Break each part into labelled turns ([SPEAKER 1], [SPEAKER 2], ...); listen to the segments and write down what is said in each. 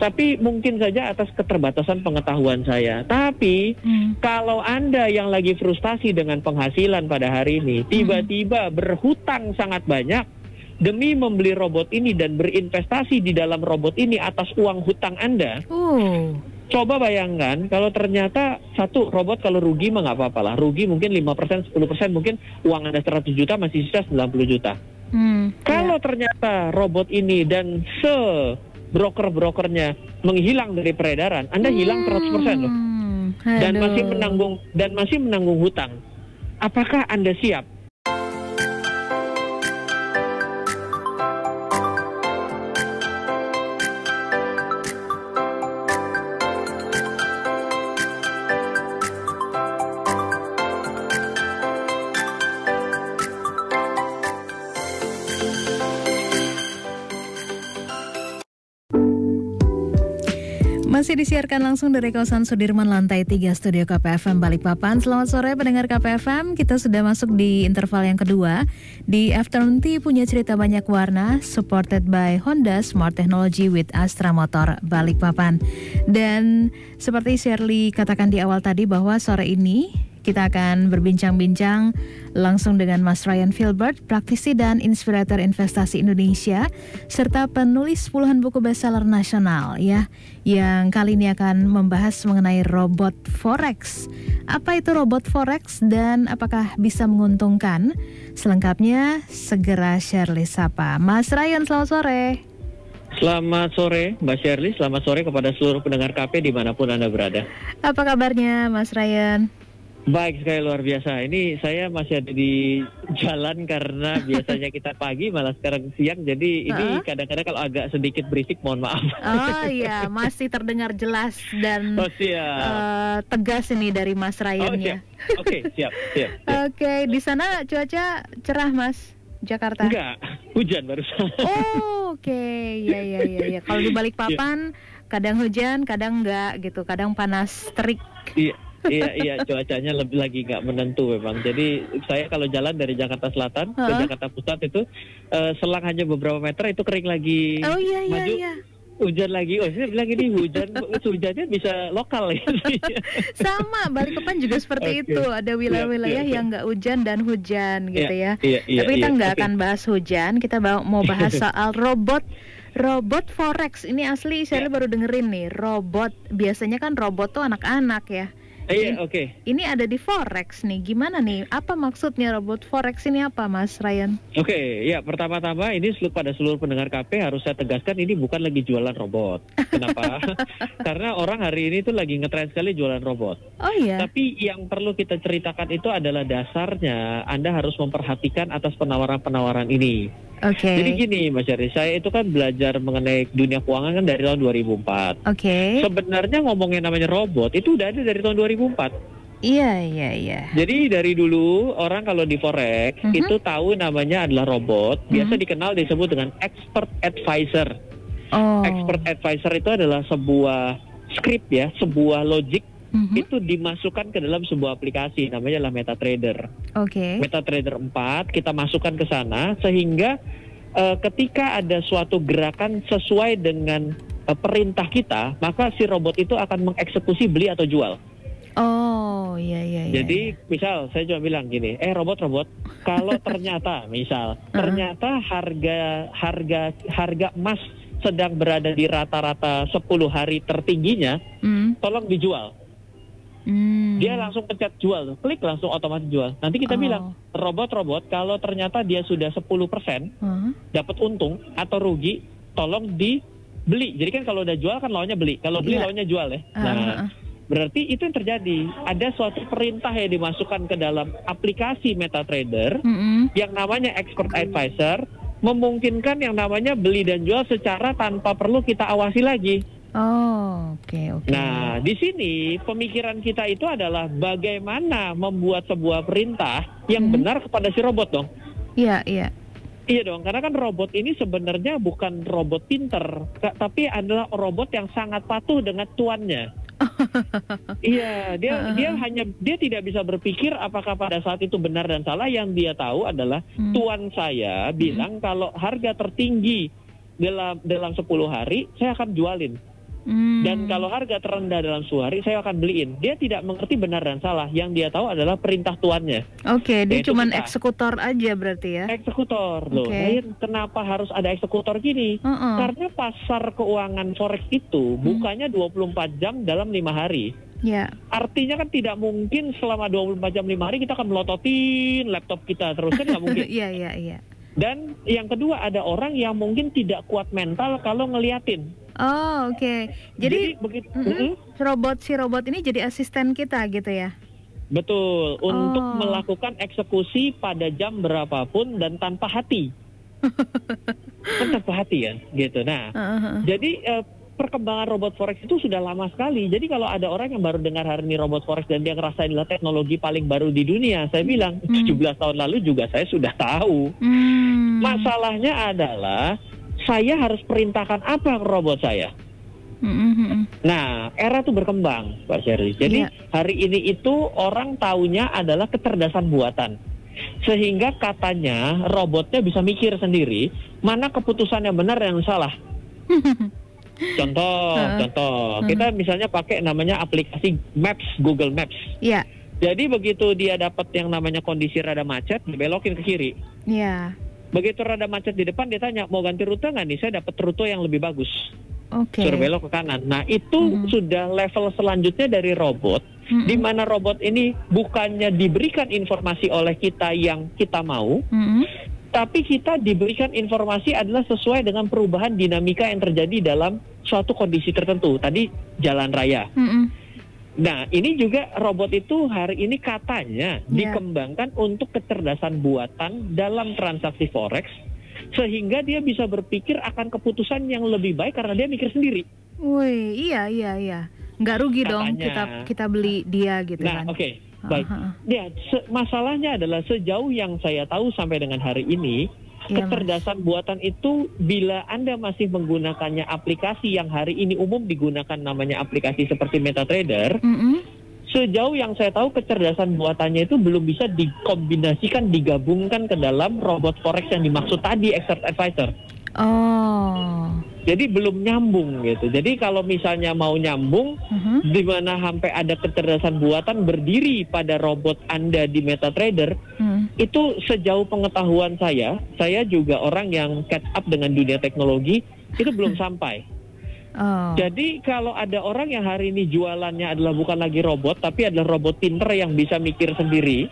[SPEAKER 1] Tapi mungkin saja atas keterbatasan pengetahuan saya. Tapi kalau Anda yang lagi frustasi dengan penghasilan pada hari ini, tiba-tiba berhutang sangat banyak demi membeli robot ini dan berinvestasi di dalam robot ini atas uang hutang Anda. Coba bayangkan kalau ternyata satu robot kalau rugi mah nggak apa-apa lah. Rugi mungkin 5%, 10%, mungkin uang Anda 100 juta masih sisa 90 juta. Kalau ternyata robot ini dan broker-brokernya menghilang dari peredaran, Anda hilang 100% loh. Dan masih menanggung hutang. Apakah Anda siap?
[SPEAKER 2] Masih disiarkan langsung dari kawasan Sudirman Lantai 3 Studio KPFM Balikpapan. Selamat sore pendengar KPFM. Kita sudah masuk di interval yang kedua. Di Afternoon Tea punya cerita banyak warna, supported by Honda Smart Technology with Astra Motor Balikpapan. Dan seperti Shirley katakan di awal tadi bahwa sore ini kita akan berbincang-bincang langsung dengan Mas Ryan Filbert, praktisi dan inspirator investasi Indonesia, serta penulis puluhan buku bestseller nasional ya, yang kali ini akan membahas mengenai robot Forex. Apa itu robot Forex dan apakah bisa menguntungkan? Selengkapnya segera Shirley sapa. Mas Ryan, selamat sore.
[SPEAKER 1] Selamat sore Mbak Shirley, selamat sore kepada seluruh pendengar KP dimanapun Anda berada.
[SPEAKER 2] Apa kabarnya Mas Ryan?
[SPEAKER 1] Baik sekali, luar biasa. Ini saya masih ada di jalan karena biasanya kita pagi malah sekarang siang. Jadi ini kadang-kadang kalau agak sedikit berisik mohon maaf.
[SPEAKER 2] Oh iya, masih terdengar jelas dan tegas ini dari Mas Ryan ya.
[SPEAKER 1] Oke, siap.
[SPEAKER 2] Oke, di sana cuaca cerah Mas, Jakarta?
[SPEAKER 1] Enggak, hujan barusan.
[SPEAKER 2] Oke. Ya. Kalau di Balikpapan kadang hujan, kadang enggak gitu, kadang panas terik.
[SPEAKER 1] Iya, cuacanya lagi nggak menentu memang. Jadi saya kalau jalan dari Jakarta Selatan ke Jakarta Pusat itu selang hanya beberapa meter itu kering lagi.
[SPEAKER 2] Oh iya.
[SPEAKER 1] Hujan lagi. Saya bilang ini hujannya bisa lokal ya.
[SPEAKER 2] Sama, Balikpapan juga seperti itu. Ada wilayah-wilayah yang nggak hujan dan hujan gitu ya. Tapi kita nggak akan bahas hujan. Kita mau bahas soal robot Forex. Ini asli saya baru dengerin nih, robot. Biasanya kan robot tuh anak-anak ya. Ini ada di Forex nih. Gimana nih? Apa maksudnya robot Forex ini apa, Mas Ryan?
[SPEAKER 1] Pertama-tama ini pada seluruh pendengar KP harus saya tegaskan ini bukan lagi jualan robot. Kenapa? Karena orang hari ini tuh lagi ngetrend sekali jualan robot.
[SPEAKER 2] Oh iya.
[SPEAKER 1] Tapi yang perlu kita ceritakan itu adalah dasarnya Anda harus memperhatikan atas penawaran-penawaran ini. Jadi gini Mas Yari, saya itu kan belajar mengenai dunia keuangan kan dari tahun 2004. Sebenarnya ngomongin namanya robot itu udah ada dari tahun 2004.
[SPEAKER 2] Iya.
[SPEAKER 1] Jadi dari dulu orang kalau di Forex itu tahu namanya adalah robot. Biasa dikenal disebut dengan expert advisor. Expert advisor itu adalah sebuah script ya, sebuah logic. Itu dimasukkan ke dalam sebuah aplikasi namanya adalah MetaTrader. MetaTrader 4 kita masukkan ke sana sehingga ketika ada suatu gerakan sesuai dengan perintah kita, maka si robot itu akan mengeksekusi beli atau jual.
[SPEAKER 2] Iya.
[SPEAKER 1] Jadi misal saya cuma bilang gini, robot kalau ternyata ternyata harga emas sedang berada di rata-rata 10 hari tertingginya, tolong dijual. Dia langsung pencet jual, klik langsung otomatis jual. Nanti kita bilang robot kalau ternyata dia sudah 10% dapat untung atau rugi, tolong dibeli. Jadi kan kalau udah jual kan lawannya beli, kalau beli lawannya jual ya. Berarti itu yang terjadi. Ada suatu perintah yang dimasukkan ke dalam aplikasi MetaTrader yang namanya Expert Advisor, memungkinkan yang namanya beli dan jual secara tanpa perlu kita awasi lagi. Nah, di sini pemikiran kita itu adalah bagaimana membuat sebuah perintah yang benar kepada si robot dong. Iya dong, karena kan robot ini sebenarnya bukan robot pinter, tapi adalah robot yang sangat patuh dengan tuannya. Dia tidak bisa berpikir apakah pada saat itu benar dan salah. Yang dia tahu adalah tuan saya bilang kalau harga tertinggi dalam 10 hari saya akan jualin. Dan kalau harga terendah dalam 10 hari, saya akan beliin. Dia tidak mengerti benar dan salah. Yang dia tahu adalah perintah tuannya.
[SPEAKER 2] Oke, dia cuma eksekutor aja berarti ya?
[SPEAKER 1] Eksekutor. Loh, kenapa harus ada eksekutor gini? Karena pasar keuangan forex itu bukanya 24 jam dalam 5 hari.
[SPEAKER 2] Ya.
[SPEAKER 1] Artinya kan tidak mungkin selama 24 jam 5 hari kita akan melototin laptop kita terus, kan nggak mungkin.
[SPEAKER 2] Iya.
[SPEAKER 1] Dan yang kedua, ada orang yang mungkin tidak kuat mental kalau ngeliatin.
[SPEAKER 2] Oh, oke. Jadi begitu, si robot ini jadi asisten kita gitu ya?
[SPEAKER 1] Betul, untuk melakukan eksekusi pada jam berapapun dan tanpa hati. Kan tanpa hati kan, gitu. Nah, jadi perkembangan robot forex itu sudah lama sekali. Jadi kalau ada orang yang baru dengar hari ini robot forex dan dia ngerasa inilah teknologi paling baru di dunia, saya bilang 17 tahun lalu juga saya sudah tahu. Masalahnya adalah saya harus perintahkan apa ke robot saya. Nah, era itu berkembang, Pak Sherly. Jadi hari ini itu orang taunya adalah kecerdasan buatan. Sehingga katanya robotnya bisa mikir sendiri mana keputusan yang benar dan yang salah. Contoh, kita misalnya pakai namanya aplikasi Maps, Google Maps.
[SPEAKER 2] Iya.
[SPEAKER 1] Jadi begitu dia dapat yang namanya kondisi rada macet, dibelokin ke kiri.
[SPEAKER 2] Iya.
[SPEAKER 1] Begitu rada macet di depan, dia tanya, mau ganti rute nggak nih? Saya dapat rute yang lebih bagus. Suruh belok ke kanan. Nah, itu sudah level selanjutnya dari robot, di mana robot ini bukannya diberikan informasi oleh kita yang kita mau, tapi kita diberikan informasi adalah sesuai dengan perubahan dinamika yang terjadi dalam suatu kondisi tertentu. Tadi jalan raya. Nah, ini juga robot itu hari ini katanya dikembangkan untuk kecerdasan buatan dalam transaksi forex, sehingga dia bisa berpikir akan keputusan yang lebih baik karena dia mikir sendiri.
[SPEAKER 2] Wih, iya. Nggak rugi katanya dong kita beli dia gitu kan.
[SPEAKER 1] Nah, oke. Baik. Ya, masalahnya adalah sejauh yang saya tahu sampai dengan hari ini, kecerdasan buatan itu bila Anda masih menggunakannya aplikasi yang hari ini umum digunakan namanya aplikasi seperti MetaTrader, sejauh yang saya tahu kecerdasan buatannya itu belum bisa dikombinasikan, digabungkan ke dalam robot forex yang dimaksud tadi, Expert Advisor. Jadi belum nyambung gitu. Jadi kalau misalnya mau nyambung, di mana sampai ada kecerdasan buatan berdiri pada robot Anda di MetaTrader, itu sejauh pengetahuan saya juga orang yang catch up dengan dunia teknologi, itu belum sampai. Jadi kalau ada orang yang hari ini jualannya adalah bukan lagi robot, tapi adalah robot pinter yang bisa mikir sendiri,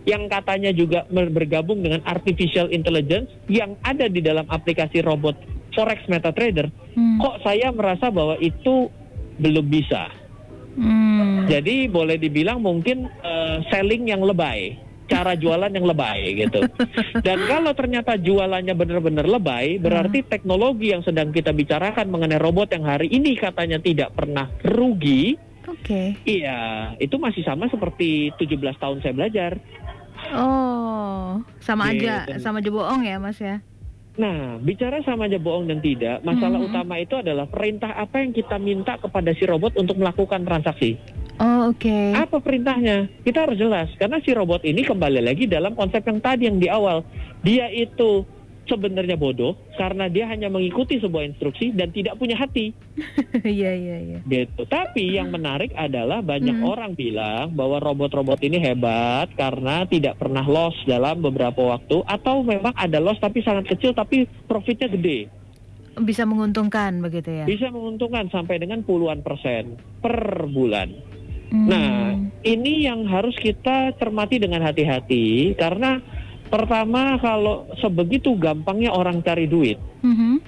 [SPEAKER 1] yang katanya juga bergabung dengan artificial intelligence yang ada di dalam aplikasi robot forex MetaTrader, kok saya merasa bahwa itu belum bisa. Jadi boleh dibilang mungkin selling yang lebay, cara jualan yang lebay gitu. Dan kalau ternyata jualannya benar-benar lebay, berarti teknologi yang sedang kita bicarakan mengenai robot yang hari ini katanya tidak pernah rugi, iya, itu masih sama seperti 17 tahun saya belajar.
[SPEAKER 2] Sama aja, sama aja bohong ya Mas ya?
[SPEAKER 1] Nah, bicara sama aja bohong dan tidak, masalah utama itu adalah perintah apa yang kita minta kepada si robot untuk melakukan transaksi. Apa perintahnya? Kita harus jelas, karena si robot ini kembali lagi dalam konsep yang tadi yang di awal. Dia itu sebenarnya bodoh karena dia hanya mengikuti sebuah instruksi dan tidak punya hati.
[SPEAKER 2] Iya.
[SPEAKER 1] Gitu. Tapi yang menarik adalah banyak orang bilang bahwa robot-robot ini hebat karena tidak pernah loss dalam beberapa waktu, atau memang ada loss tapi sangat kecil tapi profitnya gede.
[SPEAKER 2] Bisa menguntungkan begitu ya? Bisa
[SPEAKER 1] menguntungkan sampai dengan puluhan persen per bulan. Nah, ini yang harus kita cermati dengan hati-hati, karena pertama, kalau sebegitu gampangnya orang cari duit,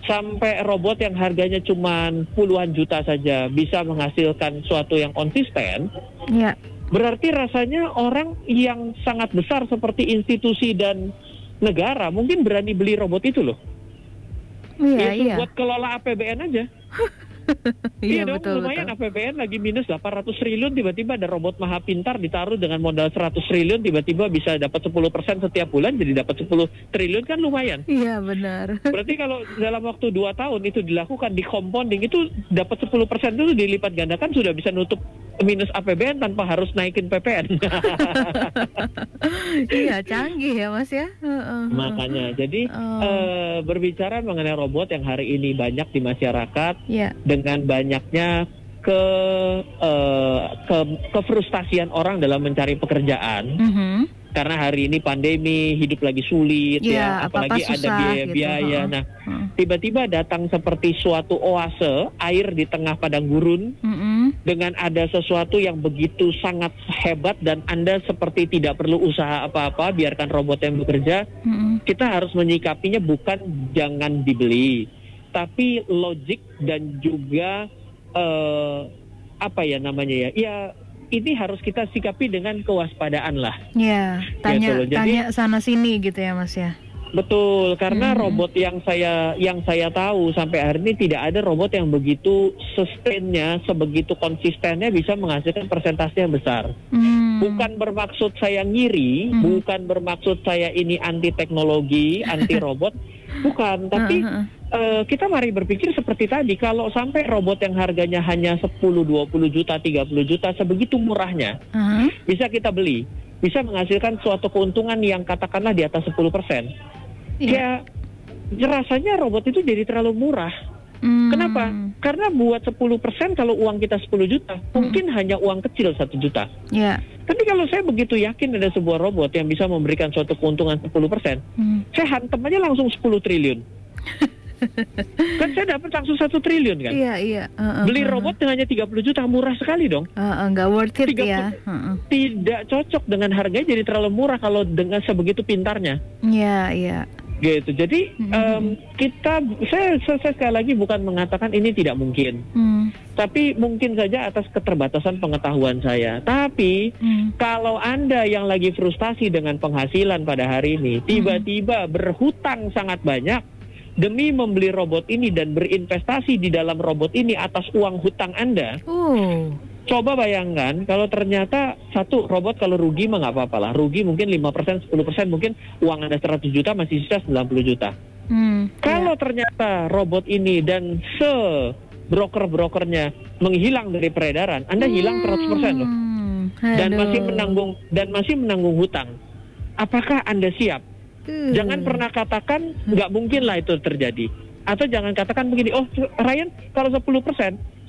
[SPEAKER 1] sampai robot yang harganya cuma puluhan juta saja bisa menghasilkan suatu yang konsisten, berarti rasanya orang yang sangat besar seperti institusi dan negara mungkin berani beli robot itu loh. Buat kelola APBN aja. Iya dong, betul, lumayan betul. APBN lagi minus 800 triliun, tiba-tiba ada robot maha pintar ditaruh dengan modal 100 triliun, tiba-tiba bisa dapat 10% setiap bulan, jadi dapat 10 triliun, kan lumayan.
[SPEAKER 2] Iya benar.
[SPEAKER 1] Berarti kalau dalam waktu 2 tahun itu dilakukan di compounding, itu dapat 10% itu dilipat gandakan, sudah bisa nutup minus APBN tanpa harus naikin PPN.
[SPEAKER 2] Iya, canggih ya Mas ya.
[SPEAKER 1] Makanya, jadi berbicara mengenai robot yang hari ini banyak di masyarakat, dengan banyaknya kefrustasian orang dalam mencari pekerjaan. Karena hari ini pandemi, hidup lagi sulit apalagi ada biaya-biaya. Gitu. Nah, tiba-tiba datang seperti suatu oase air di tengah padang gurun, dengan ada sesuatu yang begitu sangat hebat dan Anda seperti tidak perlu usaha apa-apa, biarkan robot yang bekerja. Kita harus menyikapinya bukan jangan dibeli, tapi logik dan juga ini harus kita sikapi dengan kewaspadaan lah.
[SPEAKER 2] Ya, tanya sana sini gitu ya Mas ya.
[SPEAKER 1] Betul, karena robot yang saya tahu sampai hari ini tidak ada robot yang begitu sustainnya, sebegitu konsistennya bisa menghasilkan persentase yang besar. Bukan bermaksud saya ngiri, bukan bermaksud saya ini anti teknologi, anti robot, bukan. Tapi kita mari berpikir seperti tadi, kalau sampai robot yang harganya hanya 10, 20 juta, 30 juta, sebegitu murahnya, bisa kita beli, bisa menghasilkan suatu keuntungan yang katakanlah di atas 10%. Ya, rasanya robot itu jadi terlalu murah. Kenapa? Karena buat 10% kalau uang kita 10 juta, mungkin hanya uang kecil 1 juta. Tapi kalau saya begitu yakin ada sebuah robot yang bisa memberikan suatu keuntungan 10%, saya hantam aja langsung 10 triliun. Kan saya dapat langsung 1 triliun kan? Beli robot hanya 30 juta, murah sekali dong.
[SPEAKER 2] Nggak worth it ya.
[SPEAKER 1] Tidak cocok dengan harganya, jadi terlalu murah kalau dengan sebegitu pintarnya. Gitu. Jadi saya sekali lagi bukan mengatakan ini tidak mungkin, tapi mungkin saja atas keterbatasan pengetahuan saya. Tapi kalau Anda yang lagi frustasi dengan penghasilan pada hari ini, tiba-tiba berhutang sangat banyak demi membeli robot ini dan berinvestasi di dalam robot ini atas uang hutang Anda. Coba bayangkan kalau ternyata satu robot kalau rugi mah nggak apa-apa lah. Rugi mungkin 5%, 10%, mungkin uang Anda 100 juta masih sisa 90 juta. Kalau ternyata robot ini dan broker-brokernya menghilang dari peredaran, Anda hilang 100% loh. Dan masih menanggung hutang. Apakah Anda siap? Jangan pernah katakan nggak mungkin lah itu terjadi. Atau jangan katakan begini, oh Ryan kalau 10%,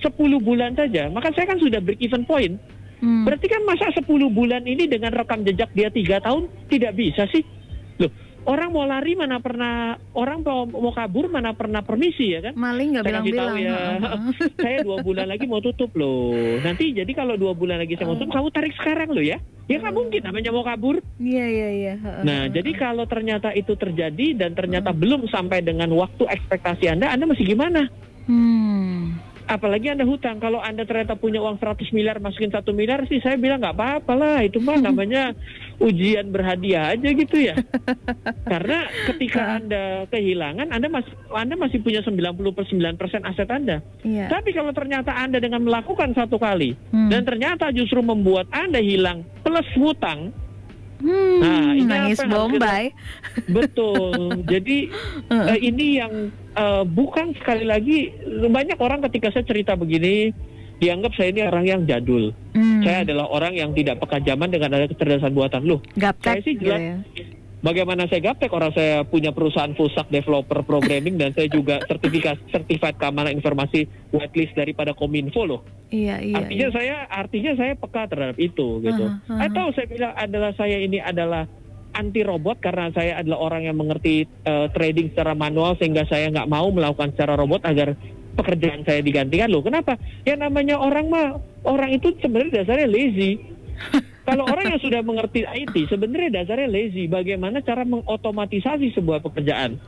[SPEAKER 1] 10 bulan saja, maka saya kan sudah break even point. Berarti kan masa 10 bulan ini dengan rekam jejak dia 3 tahun tidak bisa sih? Loh, orang mau lari mana pernah, orang mau kabur mana pernah permisi ya kan?
[SPEAKER 2] Maling nggak bilang-bilang.
[SPEAKER 1] Ya, saya 2 bulan lagi mau tutup loh. Nanti jadi kalau 2 bulan lagi saya mau tutup, kamu tarik sekarang loh ya. Ya nggak mungkin namanya mau kabur.
[SPEAKER 2] Iya.
[SPEAKER 1] Nah, jadi kalau ternyata itu terjadi dan ternyata belum sampai dengan waktu ekspektasi Anda masih gimana? Apalagi Anda hutang. Kalau Anda ternyata punya uang 100 miliar masukin 1 miliar sih saya bilang nggak apa-apa lah. Itu mah namanya ujian berhadiah aja gitu ya. Karena ketika Anda kehilangan, Anda masih punya 99% aset Anda. Tapi kalau ternyata Anda dengan melakukan satu kali dan ternyata justru membuat Anda hilang plus hutang, nah ini
[SPEAKER 2] nangis Bombay.
[SPEAKER 1] Betul. Jadi ini yang bukan, sekali lagi banyak orang ketika saya cerita begini dianggap saya ini orang yang jadul. Saya adalah orang yang tidak peka zaman dengan ada kecerdasan buatan. Loh, saya sih jelas gitu ya. Bagaimana saya gaptek, orang saya punya perusahaan full stack developer programming dan saya juga certified keamanan informasi whitelist daripada Kominfo loh. Artinya saya peka terhadap itu gitu. Atau saya bilang saya ini adalah anti robot karena saya adalah orang yang mengerti trading secara manual sehingga saya nggak mau melakukan secara robot agar pekerjaan saya digantikan. Loh, kenapa? Ya namanya orang itu sebenarnya dasarnya lazy. Kalau orang yang sudah mengerti IT sebenarnya dasarnya lazy. Bagaimana cara mengotomatisasi sebuah pekerjaan?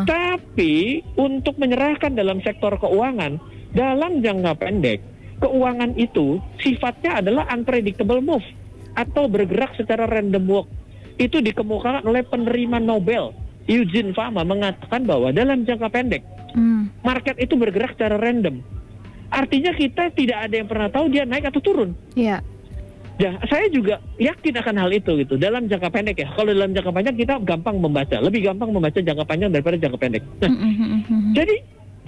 [SPEAKER 1] Tapi untuk menyerahkan dalam sektor keuangan dalam jangka pendek, keuangan itu sifatnya adalah unpredictable move atau bergerak secara random walk. Itu dikemukakan oleh penerima Nobel Eugene Fama mengatakan bahwa dalam jangka pendek market itu bergerak secara random. Artinya kita tidak ada yang pernah tahu dia naik atau turun. Ya, saya juga yakin akan hal itu gitu dalam jangka pendek ya. Kalau dalam jangka panjang kita gampang membaca, lebih gampang membaca jangka panjang daripada jangka pendek. Nah, jadi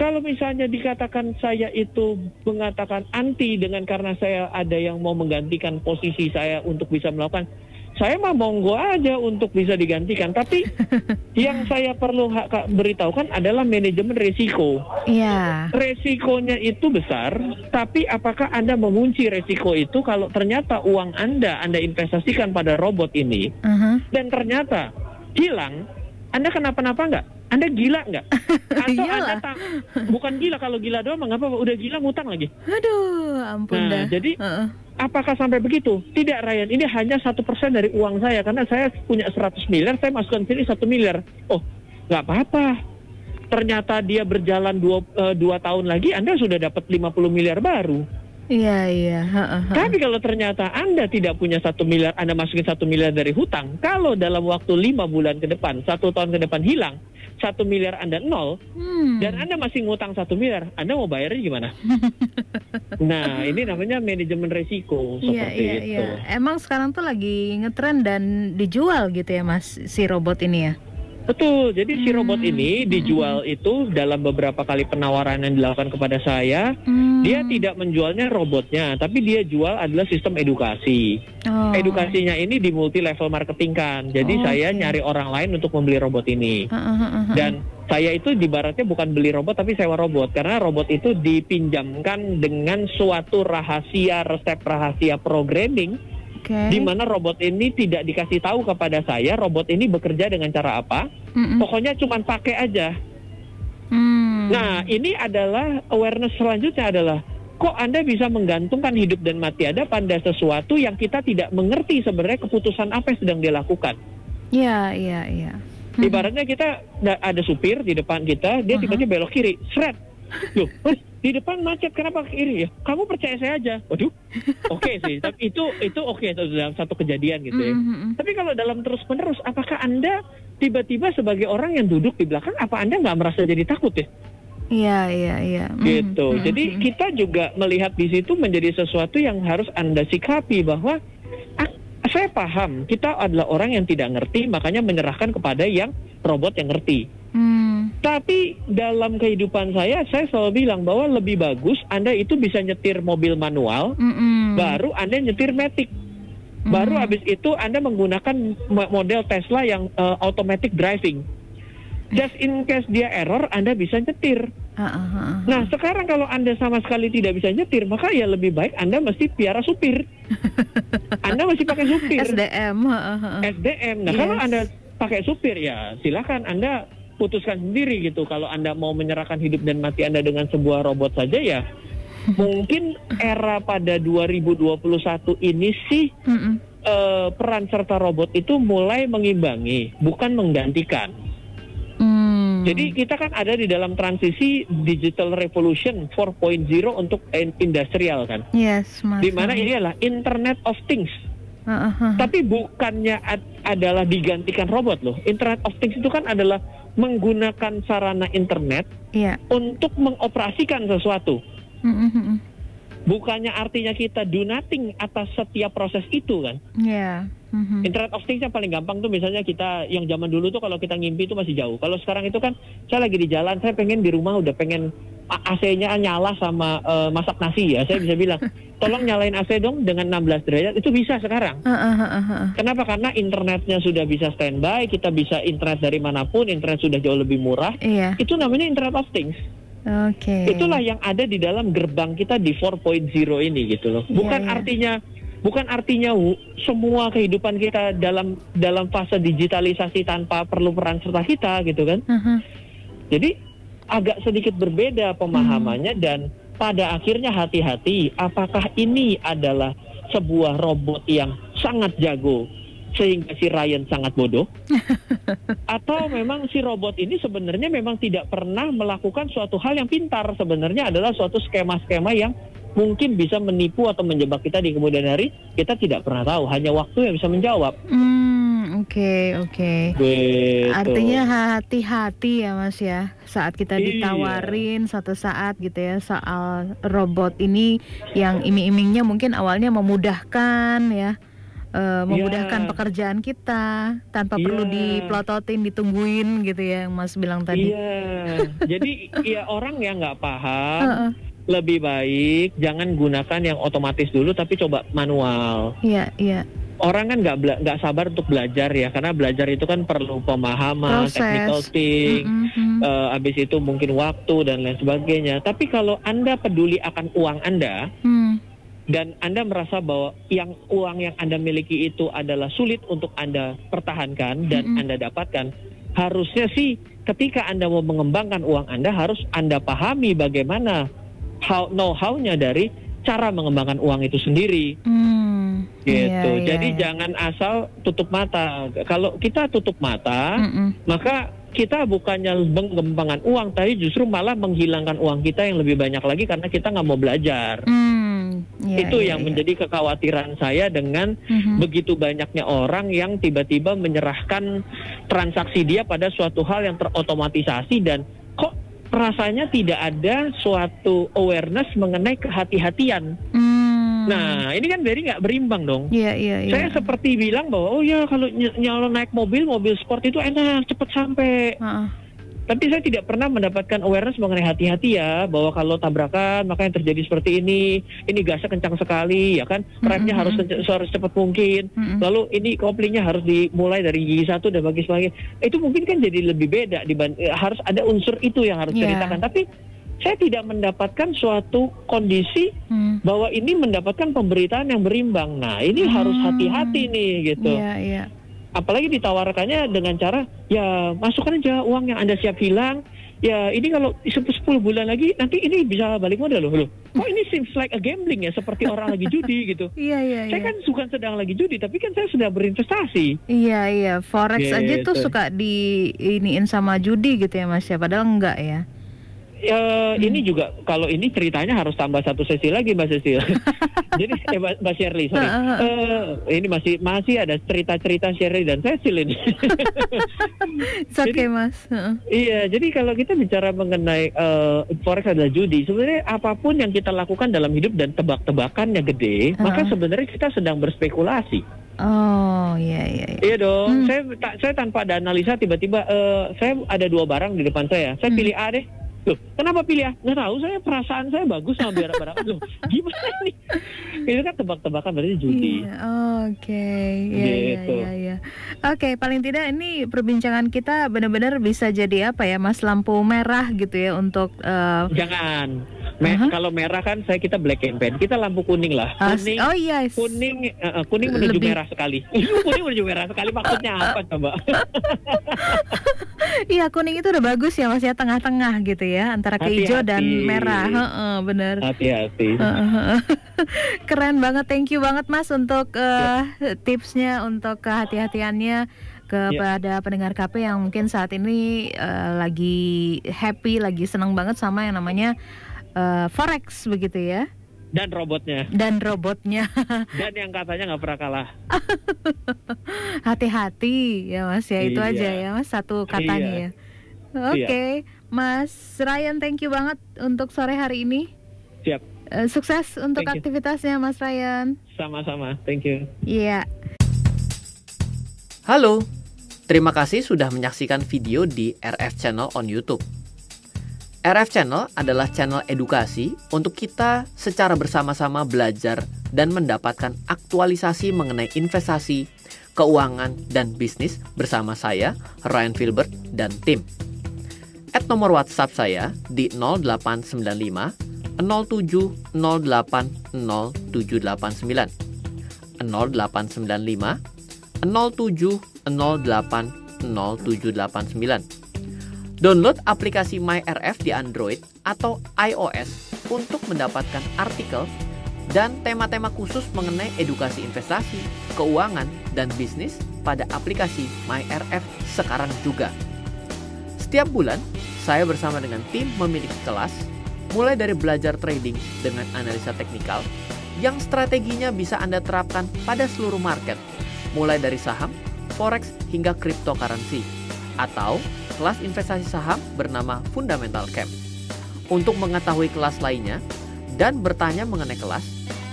[SPEAKER 1] Kalau misalnya dikatakan saya itu mengatakan anti dengan karena saya ada yang mau menggantikan posisi saya untuk bisa melakukan, saya mah monggo aja untuk bisa digantikan. Tapi yang saya perlu beritahukan adalah manajemen risiko.
[SPEAKER 2] Iya.
[SPEAKER 1] Resikonya itu besar, tapi apakah Anda mengunci resiko itu kalau ternyata uang Anda investasikan pada robot ini, dan ternyata hilang, Anda kenapa-napa nggak? Anda gila nggak? Atau Anda bukan gila, kalau gila doang mengapa udah gila ngutang lagi?
[SPEAKER 2] Aduh, ampun dah.
[SPEAKER 1] Jadi apakah sampai begitu? Tidak, Ryan. Ini hanya 1% dari uang saya karena saya punya 100 miliar, saya masukkan sini 1 miliar. Oh, nggak apa-apa. Ternyata dia berjalan 2 tahun lagi, Anda sudah dapat 50 miliar baru.
[SPEAKER 2] Iya.
[SPEAKER 1] Tapi kalau ternyata Anda tidak punya 1 miliar, Anda masukin 1 miliar dari hutang, kalau dalam waktu 5 bulan ke depan, 1 tahun ke depan hilang, 1 miliar Anda nol, dan Anda masih ngutang 1 miliar, Anda mau bayarnya gimana? Nah, ini namanya manajemen risiko seperti itu.
[SPEAKER 2] Iya. Emang sekarang tuh lagi ngetren dan dijual gitu ya, Mas, si robot ini ya?
[SPEAKER 1] Betul, jadi si robot ini dijual itu dalam beberapa kali penawaran yang dilakukan kepada saya. Dia tidak menjualnya robotnya, tapi dia jual adalah sistem edukasi. Edukasinya ini di multi level marketing kan. Jadi saya nyari orang lain untuk membeli robot ini. Dan saya itu ibaratnya bukan beli robot tapi sewa robot, karena robot itu dipinjamkan dengan suatu rahasia, resep rahasia programming. Di mana robot ini tidak dikasih tahu kepada saya robot ini bekerja dengan cara apa. Pokoknya cuma pakai aja. Nah, ini adalah awareness selanjutnya adalah, kok Anda bisa menggantungkan hidup dan mati Anda pada sesuatu yang kita tidak mengerti sebenarnya keputusan apa yang sedang dia lakukan.
[SPEAKER 2] Iya.
[SPEAKER 1] Ibaratnya kita ada supir di depan kita, dia tiba-tiba belok kiri, seret. Loh, di depan macet, kenapa ke kiri ya? Kamu percaya saya aja. Waduh, oke sih. Tapi itu oke dalam satu kejadian gitu ya. Tapi kalau dalam terus-menerus, apakah Anda tiba-tiba sebagai orang yang duduk di belakang, apa Anda nggak merasa jadi takut ya?
[SPEAKER 2] Iya.
[SPEAKER 1] Gitu. Jadi kita juga melihat di situ menjadi sesuatu yang harus Anda sikapi bahwa saya paham kita adalah orang yang tidak ngerti, makanya menyerahkan kepada yang robot yang ngerti. Tapi dalam kehidupan saya selalu bilang bahwa lebih bagus Anda itu bisa nyetir mobil manual, baru Anda nyetir matic. Baru habis itu Anda menggunakan model Tesla yang automatic driving. Just in case dia error, Anda bisa nyetir. Nah, sekarang kalau Anda sama sekali tidak bisa nyetir, maka ya lebih baik Anda mesti piara supir. Anda mesti pakai supir.
[SPEAKER 2] SDM.
[SPEAKER 1] Nah, kalau Anda pakai supir, ya silakan Anda putuskan sendiri gitu. Kalau Anda mau menyerahkan hidup dan mati Anda dengan sebuah robot saja, ya mungkin era pada 2021 ini sih peran serta robot itu mulai mengimbangi, bukan menggantikan. Jadi kita kan ada di dalam transisi digital revolution 4.0 untuk industrial kan.
[SPEAKER 2] Yes,
[SPEAKER 1] di mana ini adalah Internet of Things. Tapi bukannya adalah digantikan robot loh. Internet of Things itu kan adalah menggunakan sarana internet untuk mengoperasikan sesuatu. Bukannya artinya kita do nothing atas setiap proses itu kan. Internet of Things yang paling gampang tuh misalnya kita, yang zaman dulu tuh kalau kita ngimpi itu masih jauh. Kalau sekarang itu kan saya lagi di jalan, saya pengen di rumah udah pengen AC-nya nyala sama masak nasi ya. Saya bisa bilang, tolong nyalain AC dong dengan 16 derajat. Itu bisa sekarang. Kenapa? Karena internetnya sudah bisa standby, kita bisa internet dari manapun, internet sudah jauh lebih murah. Itu namanya Internet of Things. Itulah yang ada di dalam gerbang kita di 4.0 ini gitu loh. Bukan artinya semua kehidupan kita dalam fase digitalisasi tanpa perlu peran serta kita gitu kan. Jadi agak sedikit berbeda pemahamannya, dan pada akhirnya hati-hati apakah ini adalah sebuah robot yang sangat jago sehingga si Ryan sangat bodoh, atau memang si robot ini sebenarnya memang tidak pernah melakukan suatu hal yang pintar, sebenarnya adalah suatu skema-skema yang mungkin bisa menipu atau menjebak kita di kemudian hari. Kita tidak pernah tahu, hanya waktu yang bisa menjawab.
[SPEAKER 2] Oke.
[SPEAKER 1] Gitu.
[SPEAKER 2] Artinya hati-hati ya Mas ya, saat kita ditawarin satu saat gitu ya soal robot ini yang iming-imingnya mungkin awalnya memudahkan ya, memudahkan pekerjaan kita tanpa perlu dipelototin, ditungguin gitu ya, yang Mas bilang tadi.
[SPEAKER 1] Jadi ya orang yang nggak paham lebih baik jangan gunakan yang otomatis dulu, tapi coba manual.
[SPEAKER 2] Iya.
[SPEAKER 1] Orang kan nggak sabar untuk belajar ya, karena belajar itu kan perlu pemahaman, technical thing, habis itu mungkin waktu dan lain sebagainya. Tapi kalau Anda peduli akan uang Anda, dan Anda merasa bahwa uang yang Anda miliki itu adalah sulit untuk Anda pertahankan dan Anda dapatkan, harusnya sih ketika Anda mau mengembangkan uang Anda, harus Anda pahami bagaimana know-how-nya dari cara mengembangkan uang itu sendiri. Gitu. Jadi jangan asal tutup mata. Kalau kita tutup mata, maka kita bukannya mengembangkan uang, tapi justru malah menghilangkan uang kita yang lebih banyak lagi karena kita nggak mau belajar. Itu yang menjadi kekhawatiran saya dengan begitu banyaknya orang yang tiba-tiba menyerahkan transaksi dia pada suatu hal yang terotomatisasi, dan kok rasanya tidak ada suatu awareness mengenai kehati-hatian. Nah, ini kan very nggak berimbang dong. Saya seperti bilang bahwa kalau naik mobil sport itu enak, cepat sampai. Tapi saya tidak pernah mendapatkan awareness mengenai hati-hati ya, bahwa kalau tabrakan maka yang terjadi seperti ini gasnya kencang sekali ya kan, remnya harus cepat mungkin, lalu ini koplingnya harus dimulai dari gigi 1 dan bagi sebagainya. Itu mungkin kan jadi lebih beda, harus ada unsur itu yang harus ceritakan. Tapi saya tidak mendapatkan suatu kondisi bahwa ini mendapatkan pemberitaan yang berimbang. Nah, ini harus hati-hati nih gitu. Apalagi ditawarkannya dengan cara, ya masukkan aja uang yang Anda siap hilang. Ya ini kalau 10 bulan lagi nanti ini bisa balik modal loh. Kok ini seems like a gambling ya, seperti orang lagi judi gitu. Saya kan bukan sedang lagi judi, tapi kan saya sudah berinvestasi.
[SPEAKER 2] Iya, forex gitu aja tuh suka diiniin sama judi gitu ya Mas ya, padahal enggak ya.
[SPEAKER 1] Ini juga, kalau ini ceritanya harus tambah satu sesi lagi Mbak Cecil. Jadi Mbak Shirley, sorry. Ini masih ada cerita-cerita Shirley dan Cecil ini.
[SPEAKER 2] Oke Mas.
[SPEAKER 1] Iya, jadi kalau kita bicara mengenai forex adalah judi, sebenarnya apapun yang kita lakukan dalam hidup dan tebak-tebakannya gede, maka sebenarnya kita sedang berspekulasi. Iya dong. Saya tanpa ada analisa tiba-tiba saya ada 2 barang di depan saya pilih A deh. Loh, kenapa pilih A? Nggak tahu, perasaan saya bagus sama barang-barang. Loh, gimana nih? Itu kan tebak-tebakan, berarti judi.
[SPEAKER 2] Iya. Oke, paling tidak ini perbincangan kita benar-benar bisa jadi apa ya, Mas, lampu merah gitu ya untuk
[SPEAKER 1] Jangan. Kalau merah kan kita black campaign. Kita lampu kuning lah. Kuning menuju merah sekali. Kuning menuju merah sekali, maksudnya apa coba?
[SPEAKER 2] Iya, kuning itu udah bagus ya Mas ya, tengah-tengah gitu ya, antara hijau dan merah. Bener.
[SPEAKER 1] Hati-hati.
[SPEAKER 2] Keren banget, thank you banget Mas untuk tipsnya, untuk kehati-hatiannya kepada pendengar KP yang mungkin saat ini lagi happy, lagi senang banget sama yang namanya forex begitu ya.
[SPEAKER 1] Dan robotnya. Dan yang katanya nggak pernah kalah.
[SPEAKER 2] Hati-hati ya Mas ya, itu aja ya Mas, satu katanya ya. Oke, Mas Ryan, thank you banget untuk sore hari ini.
[SPEAKER 1] Siap.
[SPEAKER 2] Sukses untuk aktivitasnya Mas Ryan.
[SPEAKER 1] Sama-sama, thank you.
[SPEAKER 2] Iya.
[SPEAKER 3] Halo, terima kasih sudah menyaksikan video di RF Channel on YouTube. RF Channel adalah channel edukasi untuk kita secara bersama-sama belajar dan mendapatkan aktualisasi mengenai investasi, keuangan, dan bisnis bersama saya, Ryan Filbert, dan tim. Add nomor WhatsApp saya di 0895 07 08 0789 0895 07 08 0789. Download aplikasi MyRF di Android atau iOS untuk mendapatkan artikel dan tema-tema khusus mengenai edukasi investasi, keuangan, dan bisnis pada aplikasi MyRF sekarang juga. Setiap bulan, saya bersama dengan tim memiliki kelas, mulai dari belajar trading dengan analisa teknikal, yang strateginya bisa Anda terapkan pada seluruh market, mulai dari saham, forex, hingga cryptocurrency, atau kelas investasi saham bernama Fundamental Camp. Untuk mengetahui kelas lainnya dan bertanya mengenai kelas,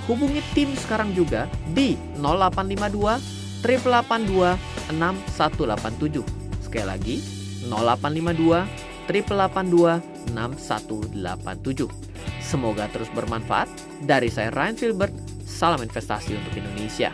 [SPEAKER 3] Hubungi tim sekarang juga di 0852 882 6187. Sekali lagi 0852 882 6187. Semoga terus bermanfaat. Dari saya Ryan Filbert, salam investasi untuk Indonesia.